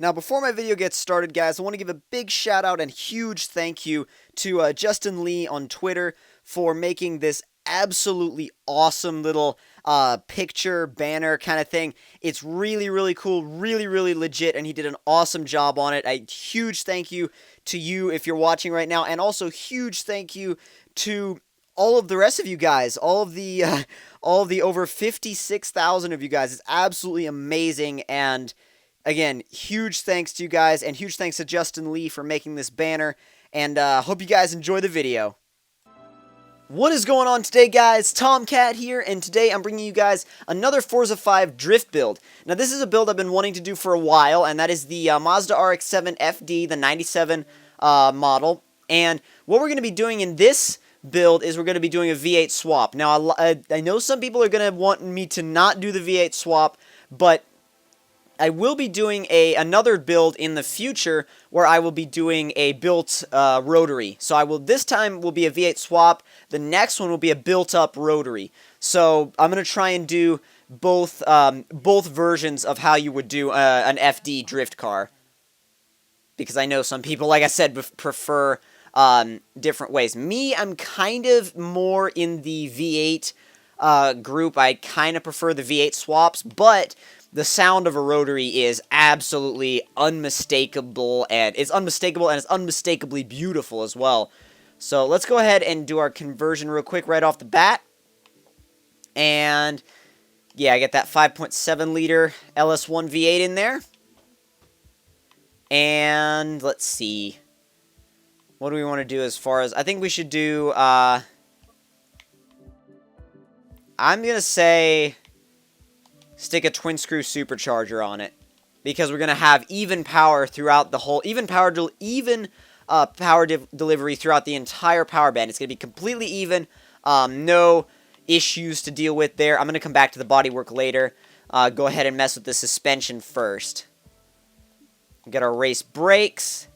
Now, before my video gets started, guys, I want to give a big shout out and huge thank you to Justin Lee on Twitter for making this absolutely awesome little picture banner kind of thing. It's really, really cool, really, really legit, and he did an awesome job on it. A huge thank you to you if you're watching right now, and also huge thank you to all of the rest of you guys, all of the over 56,000 of you guys. It's absolutely amazing, and again, huge thanks to you guys, and huge thanks to Justin Lee for making this banner, and hope you guys enjoy the video. What is going on today, guys? Tomcat here, and today I'm bringing you guys another Forza 5 drift build. Now, this is a build I've been wanting to do for a while, and that is the Mazda RX7 FD, the 97 model, and what we're going to be doing in this build is we're going to be doing a V8 swap. Now, I know some people are going to want me to not do the V8 swap, but I will be doing another build in the future where I will be doing a built rotary. So this time will be a V8 swap. The next one will be a built-up rotary. So I'm going to try and do both versions of how you would do an FD drift car, because I know some people, like I said, prefer different ways. Me, I'm kind of more in the V8 group. I kind of prefer the V8 swaps, but the sound of a rotary is absolutely unmistakable, and it's unmistakably beautiful as well. So let's go ahead and do our conversion real quick right off the bat. And yeah, I get that 5.7 liter LS1 V8 in there. And let's see. What do we want to do as far as... I think we should do... I'm going to say... stick a twin screw supercharger on it, because we're going to have even power throughout the whole, power delivery throughout the entire power band. It's going to be completely even, no issues to deal with there. I'm going to come back to the bodywork later. Go ahead and mess with the suspension first. Get our race brakes,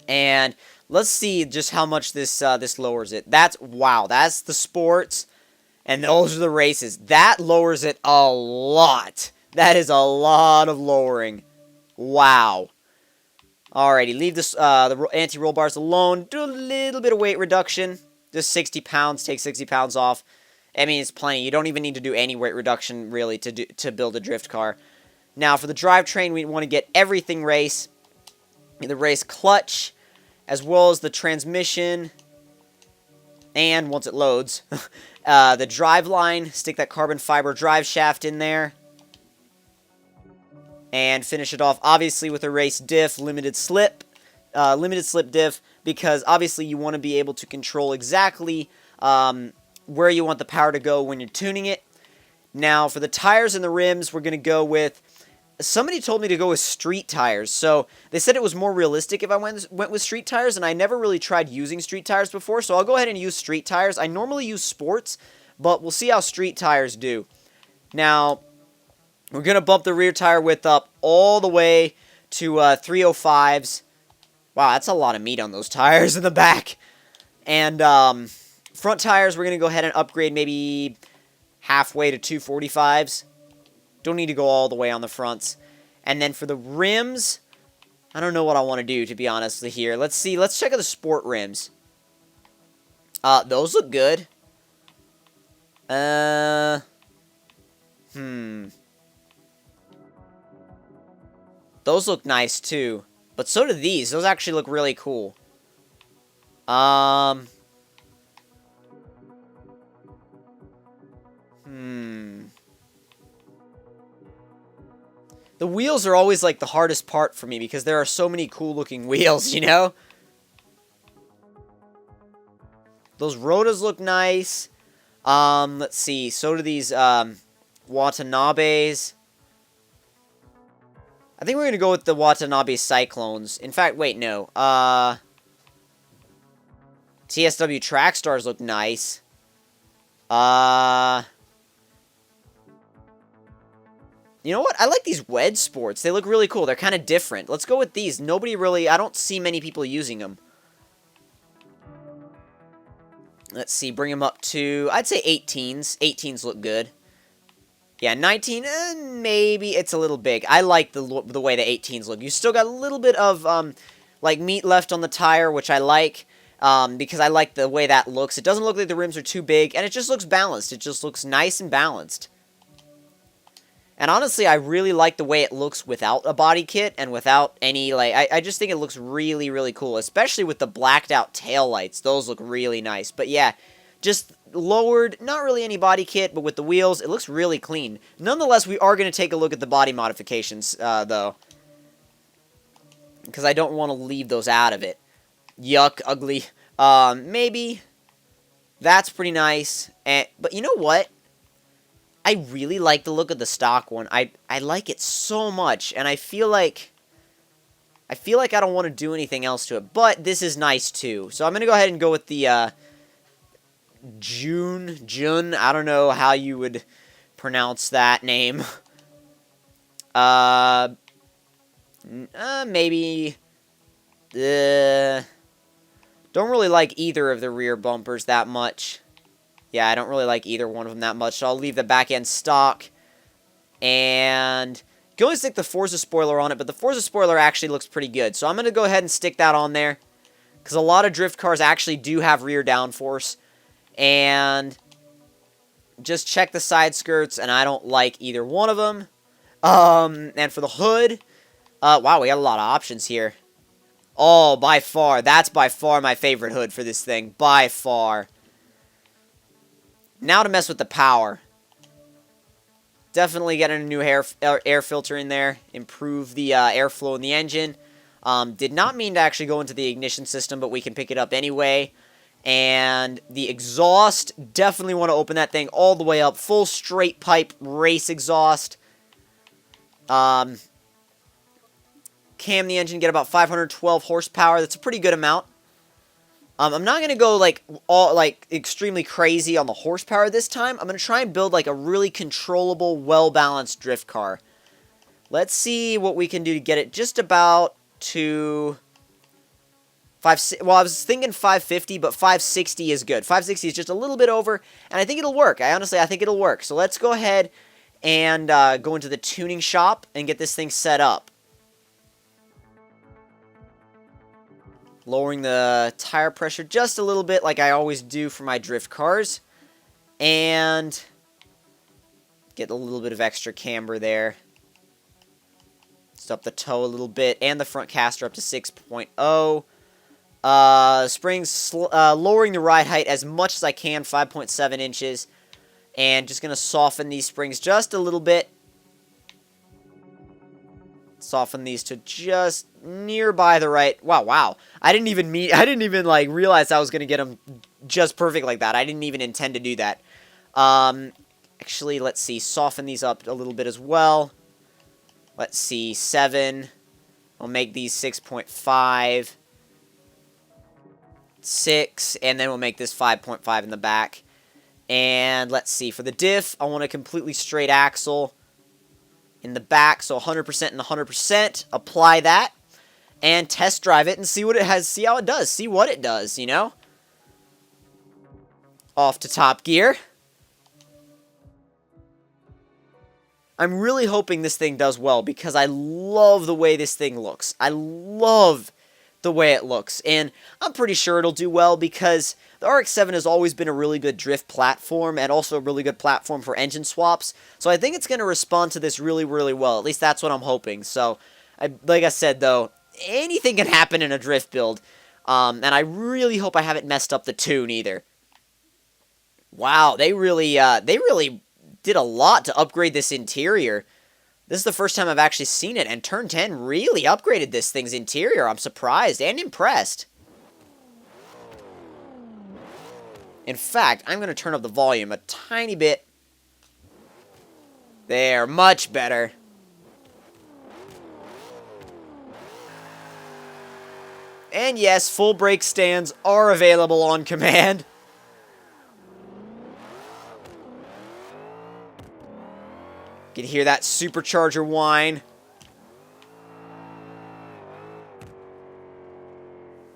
and let's see just how much this lowers it. Wow, that's the sports. And those are the races. That lowers it a lot. That is a lot of lowering. Wow. Alrighty, leave this the anti-roll bars alone. Do a little bit of weight reduction. Just 60 pounds. Take 60 pounds off. I mean, it's plenty. You don't even need to do any weight reduction, really, to build a drift car. Now, for the drivetrain, we want to get everything race. The race clutch, as well as the transmission. And once it loads... the drive line, stick that carbon fiber drive shaft in there. And finish it off, obviously, with a race diff, limited slip diff, because obviously you want to be able to control exactly where you want the power to go when you're tuning it. Now, for the tires and the rims, we're going to go with... Somebody told me to go with street tires, so they said it was more realistic if I went with street tires, and I never really tried using street tires before, so I'll go ahead and use street tires. I normally use sports, but we'll see how street tires do. Now, we're going to bump the rear tire width up all the way to 305s. Wow, that's a lot of meat on those tires in the back. And front tires, we're going to go ahead and upgrade maybe halfway to 245s. Don't need to go all the way on the fronts. And then for the rims, I don't know what I want to do, to be honest here. Let's see. Let's check out the sport rims. Those look good. Those look nice, too. But so do these. Those actually look really cool. The wheels are always, like, the hardest part for me, because there are so many cool-looking wheels, you know? Those rotas look nice. Let's see. So do these, Watanabes. I think we're going to go with the Watanabe Cyclones. In fact, wait, no. TSW Trackstars look nice. You know what? I like these Wedge Sports. They look really cool. They're kind of different. Let's go with these. I don't see many people using them. Let's see, bring them up to, I'd say 18s. 18s look good. Yeah, 19, maybe it's a little big. I like the way the 18s look. You still got a little bit of, like, meat left on the tire, which I like, because I like the way that looks. It doesn't look like the rims are too big, and it just looks balanced. It just looks nice and balanced. And honestly, I really like the way it looks without a body kit and without any, like, I just think it looks really, really cool, especially with the blacked out taillights. Those look really nice. But yeah, just lowered, not really any body kit, but with the wheels, it looks really clean. Nonetheless, we are going to take a look at the body modifications, though, because I don't want to leave those out of it. Yuck, ugly. Maybe that's pretty nice. But you know what? I really like the look of the stock one. I like it so much, and I feel like I don't want to do anything else to it. But this is nice too. So I'm gonna go ahead and go with the Jun. I don't know how you would pronounce that name. Maybe. Don't really like either of the rear bumpers that much. Yeah, I don't really like either one of them that much, so I'll leave the back end stock. And you can only stick the Forza spoiler on it, but the Forza spoiler actually looks pretty good. So I'm going to go ahead and stick that on there, because a lot of drift cars actually do have rear downforce. And just check the side skirts, and I don't like either one of them. And for the hood, wow, we got a lot of options here. Oh, by far, that's by far my favorite hood for this thing, by far. Now to mess with the power. Definitely getting a new air filter in there. Improve the airflow in the engine. Did not mean to actually go into the ignition system, but we can pick it up anyway. And the exhaust. Definitely want to open that thing all the way up. Full straight pipe race exhaust. Cam the engine, get about 512 horsepower. That's a pretty good amount. I'm not going to go, extremely crazy on the horsepower this time. I'm going to try and build, a really controllable, well-balanced drift car. Let's see what we can do to get it just about to... I was thinking 550, but 560 is good. 560 is just a little bit over, and I think it'll work. I think it'll work. So let's go ahead and go into the tuning shop and get this thing set up. Lowering the tire pressure just a little bit like I always do for my drift cars. And get a little bit of extra camber there. Stop the toe a little bit. And the front caster up to 6.0. Springs, lowering the ride height as much as I can, 5.7 inches. And just going to soften these springs just a little bit. Soften these to just nearby the right. Wow. I didn't even realize I was going to get them just perfect like that. I didn't even intend to do that. Actually, let's see. Soften these up a little bit as well. Let's see. 7. We'll make these 6.5. 6. And then we'll make this 5.5 in the back. And let's see. For the diff, I want a completely straight axle in the back, so 100% and 100%. Apply that and test drive it and see what it has. See how it does. See what it does, you know? Off to top gear. I'm really hoping this thing does well because I love the way this thing looks. I love the way it looks, and I'm pretty sure it'll do well because the RX7 has always been a really good drift platform and also a really good platform for engine swaps, so I think it's going to respond to this really, really well. At least that's what I'm hoping. So, like I said, though, anything can happen in a drift build, and I really hope I haven't messed up the tune either. Wow, they really did a lot to upgrade this interior. This is the first time I've actually seen it, and Turn 10 really upgraded this thing's interior. I'm surprised and impressed. In fact, I'm going to turn up the volume a tiny bit. There, much better. And yes, full brake stands are available on command. You can hear that supercharger whine.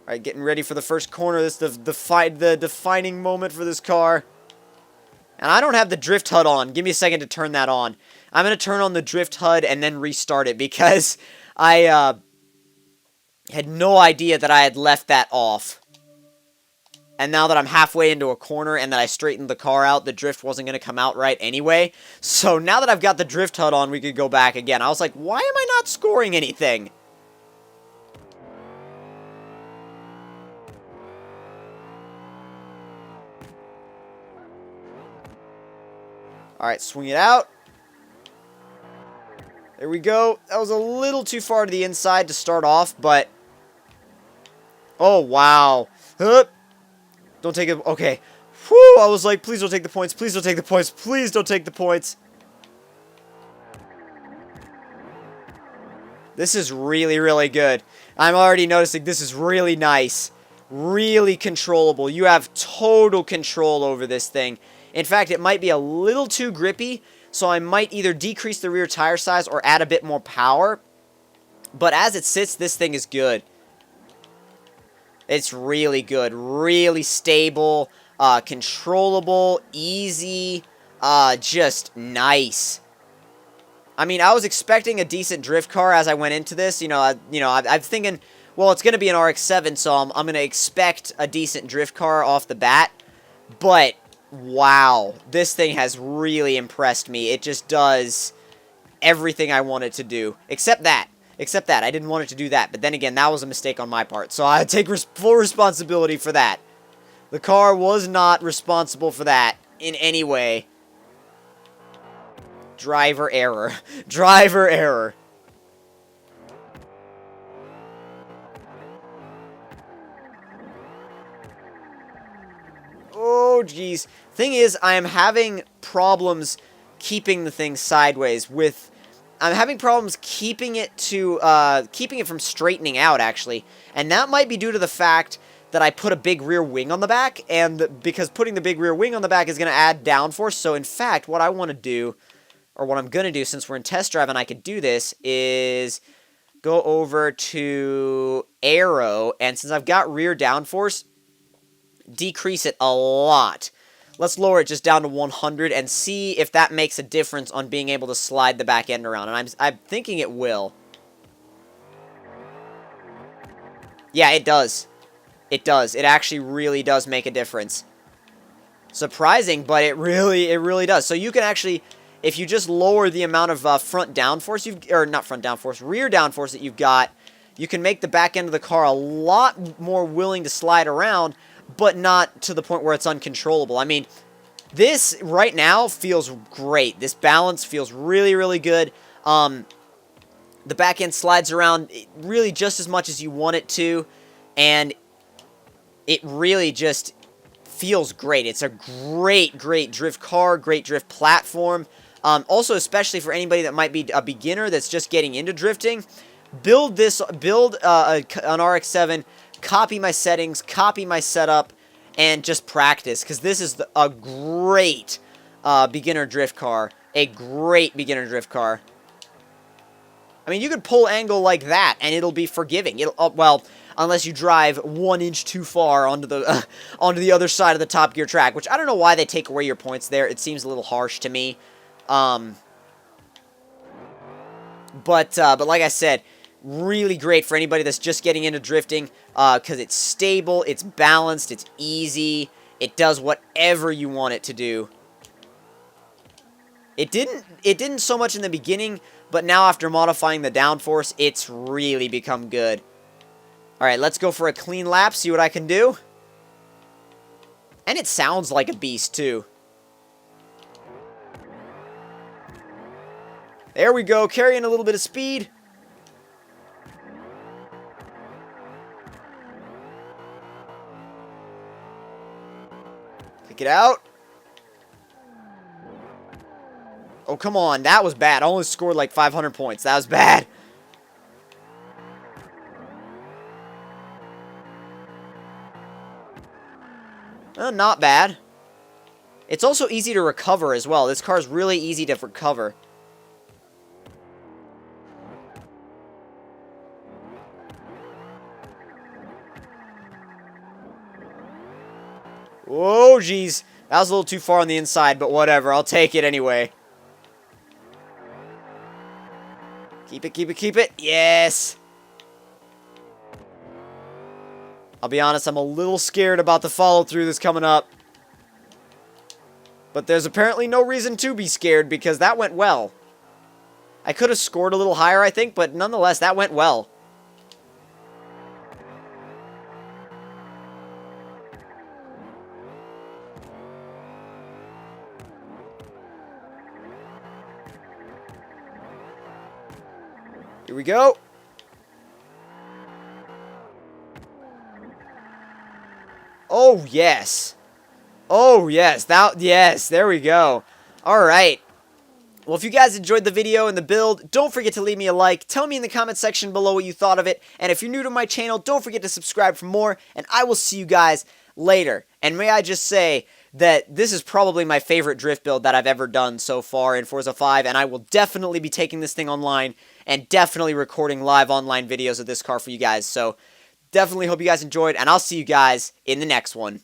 Alright, getting ready for the first corner. This is the defining moment for this car. And I don't have the drift HUD on. Give me a second to turn that on. I'm going to turn on the drift HUD and then restart it because I had no idea that I had left that off. And now that I'm halfway into a corner and that I straightened the car out, the drift wasn't going to come out right anyway. So now that I've got the drift HUD on, we could go back again. I was like, why am I not scoring anything? Alright, swing it out. There we go. That was a little too far to the inside to start off, but... Oh, wow. Hup. Don't take it. Okay. Whew, I was like, please don't take the points. Please don't take the points. Please don't take the points. This is really, really good. I'm already noticing this is really nice. Really controllable. You have total control over this thing. In fact, it might be a little too grippy, so I might either decrease the rear tire size or add a bit more power. But as it sits, this thing is good. It's really good. Really stable, controllable, easy, just nice. I mean, I was expecting a decent drift car as I went into this. I'm thinking, well, it's going to be an RX7, so I'm going to expect a decent drift car off the bat. But, wow, this thing has really impressed me. It just does everything I want it to do, except that. I didn't want it to do that. But then again, that was a mistake on my part. So I take full responsibility for that. The car was not responsible for that in any way. Driver error. Driver error. Oh, jeez. Thing is, I am having problems keeping the thing sideways with... I'm having problems keeping it from straightening out, actually. And that might be due to the fact that I put a big rear wing on the back, and because putting the big rear wing on the back is going to add downforce. So, in fact, what I want to do, or what I'm going to do, since we're in test drive and I could do this, is go over to aero, and since I've got rear downforce, decrease it a lot. Let's lower it just down to 100 and see if that makes a difference on being able to slide the back end around. And I'm thinking it will. Yeah, it does. It does. It actually really does make a difference. Surprising, but it really does. So you can actually, if you just lower the amount of front downforce rear downforce that you've got, you can make the back end of the car a lot more willing to slide around, but not to the point where it's uncontrollable. I mean, this right now feels great. This balance feels really, really good. The back end slides around really just as much as you want it to, and it really just feels great. It's a great drift car, great drift platform. Also, especially for anybody that might be a beginner that's just getting into drifting, build an RX7, copy my settings, copy my setup, and just practice, because this is a great beginner drift car. A great beginner drift car. I mean, you could pull angle like that, and it'll be forgiving. Well, unless you drive 1 inch too far onto the other side of the Top Gear track, which I don't know why they take away your points there. It seems a little harsh to me. But like I said, really great for anybody that's just getting into drifting, because it's stable, it's balanced, it's easy, it does whatever you want it to do. It didn't so much in the beginning, but now after modifying the downforce, it's really become good. Alright, let's go for a clean lap, see what I can do. And it sounds like a beast, too. There we go, carrying a little bit of speed. Pick it out. Oh, come on. That was bad. I only scored like 500 points. That was bad. Not bad. It's also easy to recover as well. This car is really easy to recover. Whoa, jeez. That was a little too far on the inside, but whatever. I'll take it anyway. Keep it, keep it, keep it. Yes! I'll be honest, I'm a little scared about the follow-through that's coming up. But there's apparently no reason to be scared because that went well. I could have scored a little higher, I think, but nonetheless, that went well. Here we go. Oh, yes. Oh, yes. Yes, there we go. All right. Well, if you guys enjoyed the video and the build, don't forget to leave me a like. Tell me in the comment section below what you thought of it. And if you're new to my channel, don't forget to subscribe for more. And I will see you guys later. And may I just say that this is probably my favorite drift build that I've ever done so far in Forza 5. And I will definitely be taking this thing online and definitely recording live online videos of this car for you guys. So definitely hope you guys enjoyed. And I'll see you guys in the next one.